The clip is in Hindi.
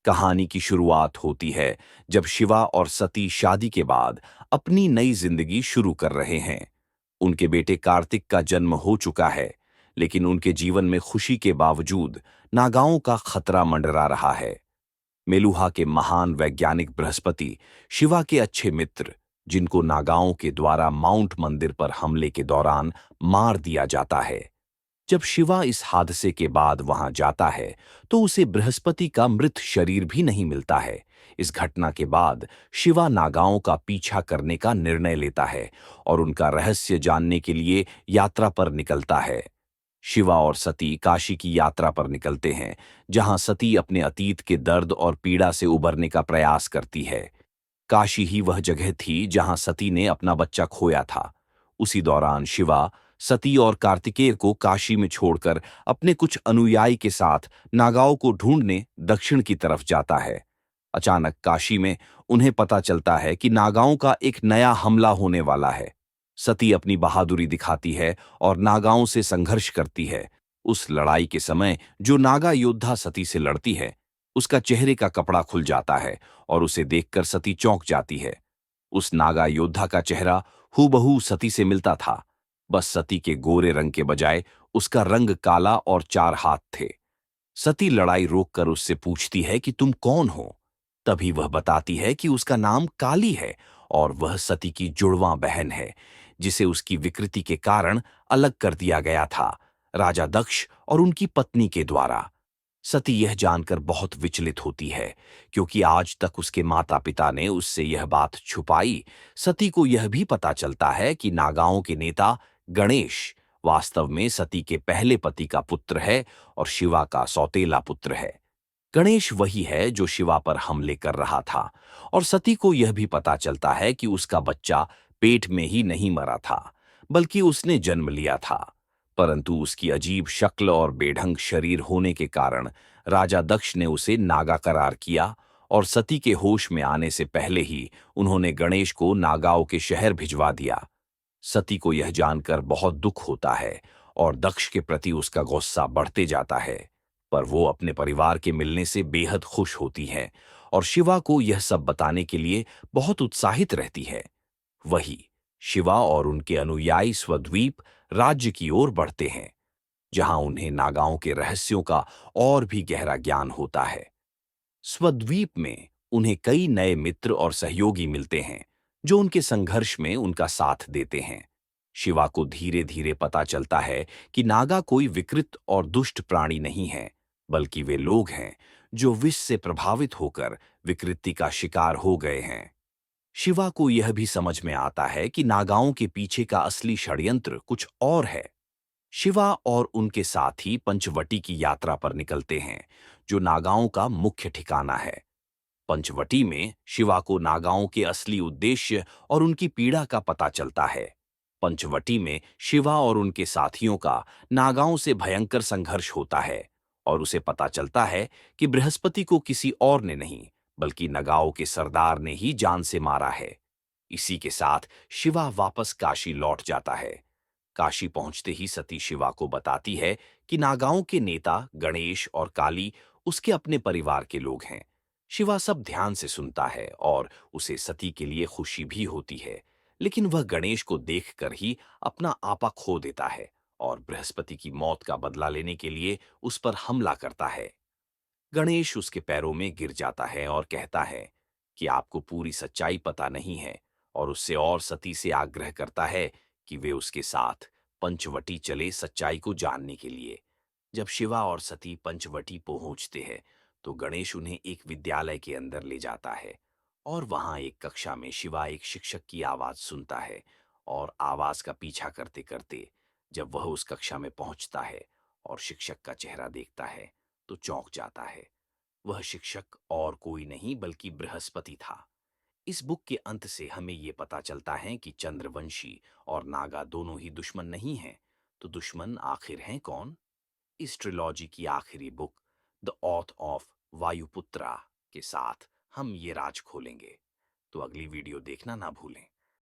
कहानी की शुरुआत होती है जब शिवा और सती शादी के बाद अपनी नई जिंदगी शुरू कर रहे हैं। उनके बेटे कार्तिक का जन्म हो चुका है, लेकिन उनके जीवन में खुशी के बावजूद नागाओं का खतरा मंडरा रहा है। मेलुहा के महान वैज्ञानिक बृहस्पति, शिवा के अच्छे मित्र, जिनको नागाओं के द्वारा माउंट मंदिर पर हमले के दौरान मार दिया जाता है। जब शिवा इस हादसे के बाद वहां जाता है तो उसे बृहस्पति का मृत शरीर भी नहीं मिलता है। इस घटना के बाद शिवा नागाओं का पीछा करने का निर्णय लेता है और उनका रहस्य जानने के लिए यात्रा पर निकलता है। शिवा और सती काशी की यात्रा पर निकलते हैं, जहां सती अपने अतीत के दर्द और पीड़ा से उबरने का प्रयास करती है। काशी ही वह जगह थी जहां सती ने अपना बच्चा खोया था। उसी दौरान शिवा सती और कार्तिकेय को काशी में छोड़कर अपने कुछ अनुयायी के साथ नागाओं को ढूंढने दक्षिण की तरफ जाता है। अचानक काशी में उन्हें पता चलता है कि नागाओं का एक नया हमला होने वाला है। सती अपनी बहादुरी दिखाती है और नागाओं से संघर्ष करती है। उस लड़ाई के समय जो नागा योद्धा सती से लड़ती है, उसका चेहरे का कपड़ा खुल जाता है और उसे देखकर सती चौंक जाती है। उस नागा योद्धा का चेहरा हूबहू सती से मिलता था, बस सती के गोरे रंग के बजाय उसका रंग काला और चार हाथ थे। सती लड़ाई रोककर उससे पूछती है कि तुम कौन हो। तभी वह बताती है कि उसका नाम काली है और वह सती की जुड़वां बहन है, जिसे उसकी विकृति के कारण अलग कर दिया गया था, राजा दक्ष और उनकी पत्नी के द्वारा। सती यह जानकर बहुत विचलित होती है, क्योंकि आज तक उसके माता पिता ने उससे यह बात छुपाई। सती को यह भी पता चलता है कि नागाओं के नेता गणेश वास्तव में सती के पहले पति का पुत्र है और शिवा का सौतेला पुत्र है। गणेश वही है जो शिवा पर हमले कर रहा था, और सती को यह भी पता चलता है कि उसका बच्चा पेट में ही नहीं मरा था, बल्कि उसने जन्म लिया था। परंतु उसकी अजीब शक्ल और बेढंग शरीर होने के कारण राजा दक्ष ने उसे नागा करार किया और सती के होश में आने से पहले ही उन्होंने गणेश को नागाओं के शहर भिजवा दिया। सती को यह जानकर बहुत दुख होता है और दक्ष के प्रति उसका गुस्सा बढ़ते जाता है, पर वो अपने परिवार के मिलने से बेहद खुश होती है और शिवा को यह सब बताने के लिए बहुत उत्साहित रहती है। वही शिवा और उनके अनुयायी स्वद्वीप राज्य की ओर बढ़ते हैं, जहां उन्हें नागाओं के रहस्यों का और भी गहरा ज्ञान होता है। स्वद्वीप में उन्हें कई नए मित्र और सहयोगी मिलते हैं, जो उनके संघर्ष में उनका साथ देते हैं। शिवा को धीरे धीरे पता चलता है कि नागा कोई विकृत और दुष्ट प्राणी नहीं है, बल्कि वे लोग हैं जो विष से प्रभावित होकर विकृति का शिकार हो गए हैं। शिवा को यह भी समझ में आता है कि नागाओं के पीछे का असली षड्यंत्र कुछ और है। शिवा और उनके साथी पंचवटी की यात्रा पर निकलते हैं, जो नागाओं का मुख्य ठिकाना है। पंचवटी में शिवा को नागाओं के असली उद्देश्य और उनकी पीड़ा का पता चलता है। पंचवटी में शिवा और उनके साथियों का नागाओं से भयंकर संघर्ष होता है और उसे पता चलता है कि बृहस्पति को किसी और ने नहीं, बल्कि नगाओं के सरदार ने ही जान से मारा है। इसी के साथ शिवा वापस काशी लौट जाता है। काशी पहुंचते ही सती शिवा को बताती है कि नागाओं के नेता गणेश और काली उसके अपने परिवार के लोग हैं। शिवा सब ध्यान से सुनता है और उसे सती के लिए खुशी भी होती है, लेकिन वह गणेश को देखकर ही अपना आपा खो देता है और बृहस्पति की मौत का बदला लेने के लिए उस पर हमला करता है। गणेश उसके पैरों में गिर जाता है और कहता है कि आपको पूरी सच्चाई पता नहीं है, और उससे और सती से आग्रह करता है कि वे उसके साथ पंचवटी चले सच्चाई को जानने के लिए। जब शिवा और सती पंचवटी पहुंचते हैं, तो गणेश उन्हें एक विद्यालय के अंदर ले जाता है और वहां एक कक्षा में शिवा एक शिक्षक की आवाज सुनता है, और आवाज का पीछा करते करते जब वह उस कक्षा में पहुंचता है और शिक्षक का चेहरा देखता है, तो चौंक जाता है। वह शिक्षक और कोई नहीं बल्कि बृहस्पति था। इस बुक के अंत से हमें ये पता चलता है कि चंद्रवंशी और नागा दोनों ही दुश्मन नहीं हैं, तो दुश्मन आखिर हैं कौन? इस ट्रिलॉजी की आखिरी book the auth of Vayuputras के साथ हम ये राज खोलेंगे, तो अगली वीडियो देखना ना भूलें।